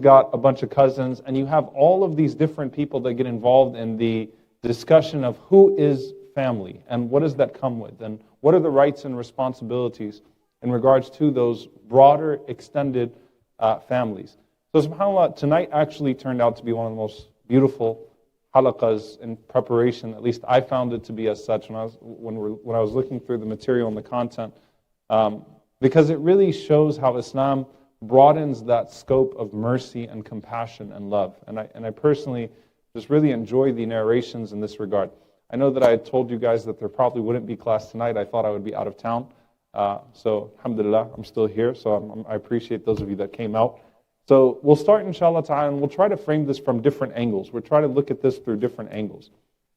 got a bunch of cousins, and you have all of these different people that get involved in the discussion of who is family, and what does that come with, and what are the rights and responsibilities in regards to those broader, extended families. So subhanAllah, tonight actually turned out to be one of the most beautiful halaqas in preparation. At least I found it to be as such when I was looking through the material and the content, because it really shows how Islam broadens that scope of mercy and compassion and love. And I personally just really enjoy the narrations in this regard. I know that I had told you guys that there probably wouldn't be class tonight. I thought I would be out of town. So alhamdulillah, I'm still here. So I appreciate those of you that came out. So we'll start inshallah ta'ala, and we'll try to frame this from different angles. We'll try to look at this through different angles.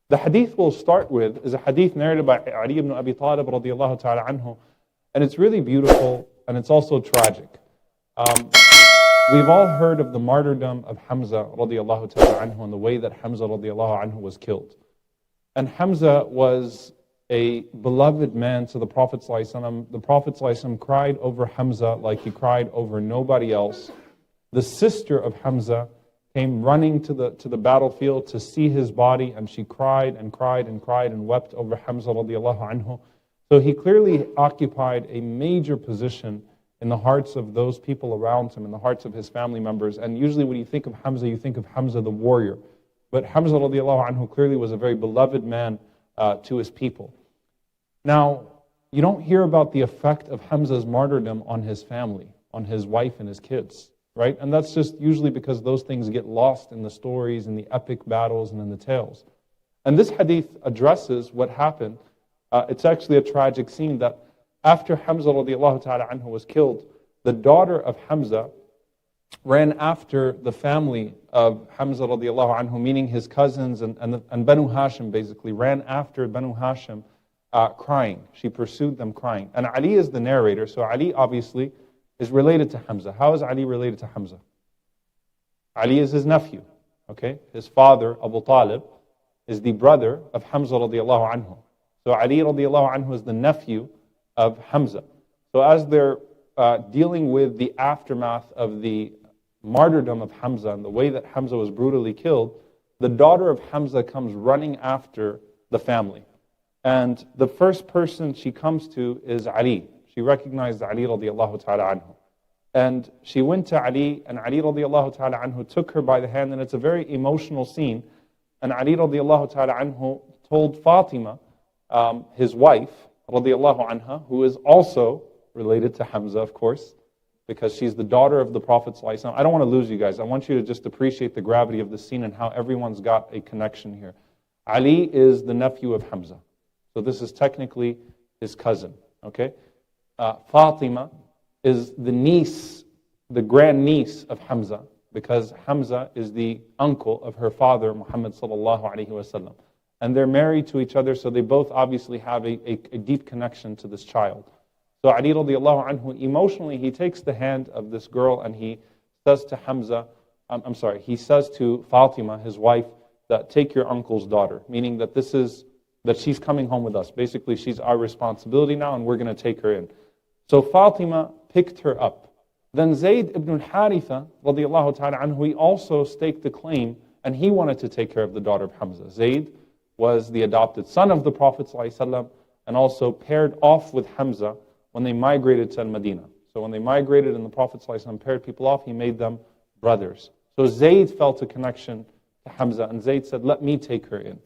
The hadith we'll start with is a hadith narrated by Ali ibn Abi Talib radiallahu ta'ala anhu. And it's really beautiful, and it's also tragic. We've all heard of the martyrdom of Hamza radiallahu ta'ala anhu and the way that Hamza radiallahu anhu was killed. And Hamza was a beloved man to the Prophet ﷺ. The Prophet ﷺ cried over Hamza like he cried over nobody else. The sister of Hamza came running to the battlefield to see his body, and she cried and cried and cried and wept over Hamza radiallahu anhu. So he clearly occupied a major position in the hearts of those people around him, in the hearts of his family members. And usually when you think of Hamza, you think of Hamza the warrior. But Hamza radiallahu anhu clearly was a very beloved man to his people. Now, you don't hear about the effect of Hamza's martyrdom on his family, on his wife and his kids, right? And that's just usually because those things get lost in the stories, in the epic battles, and in the tales. And this hadith addresses what happened. It's actually a tragic scene that after Hamza radiallahu ta'ala anhu was killed, the daughter of Hamza ran after the family of Hamza radiallahu anhu, meaning his cousins and Banu Hashim basically, ran after Banu Hashim crying. She pursued them crying. And Ali is the narrator, so Ali obviously is related to Hamza. How is Ali related to Hamza? Ali is his nephew, okay? His father, Abu Talib, is the brother of Hamza radiallahu anhu. So Ali radiallahu anhu is the nephew of Hamza. So as they're dealing with the aftermath of the martyrdom of Hamza and the way that Hamza was brutally killed, the daughter of Hamza comes running after the family. And the first person she comes to is Ali. She recognized Ali radiallahu ta'ala anhu. And she went to Ali, and Ali radiallahu ta'ala anhu took her by the hand, and it's a very emotional scene. And Ali radiallahu ta'ala anhu told Fatima, his wife, radiallahu anha, who is also related to Hamza, of course, because she's the daughter of the Prophet ﷺ. I don't want to lose you guys. I want you to just appreciate the gravity of the scene and how everyone's got a connection here. Ali is the nephew of Hamza. So this is technically his cousin, okay? Fatima is the niece, the grandniece of Hamza, because Hamza is the uncle of her father, Muhammad sallallahu alaihi wasallam. And they're married to each other, so they both obviously have a deep connection to this child. So Ali radiallahu anhu, emotionally, he takes the hand of this girl and he says to Hamza, he says to Fatima, his wife, that take your uncle's daughter, meaning that that she's coming home with us. Basically, she's our responsibility now and we're going to take her in. So Fatima picked her up. Then Zayd ibn al-Haritha, radiallahu ta'ala anhu, he also staked a claim and he wanted to take care of the daughter of Hamza. Zayd was the adopted son of the Prophet ﷺ and also paired off with Hamza when they migrated to Medina. So when they migrated and the Prophet ﷺ paired people off, he made them brothers. So Zayd felt a connection to Hamza, and Zayd said, let me take her in.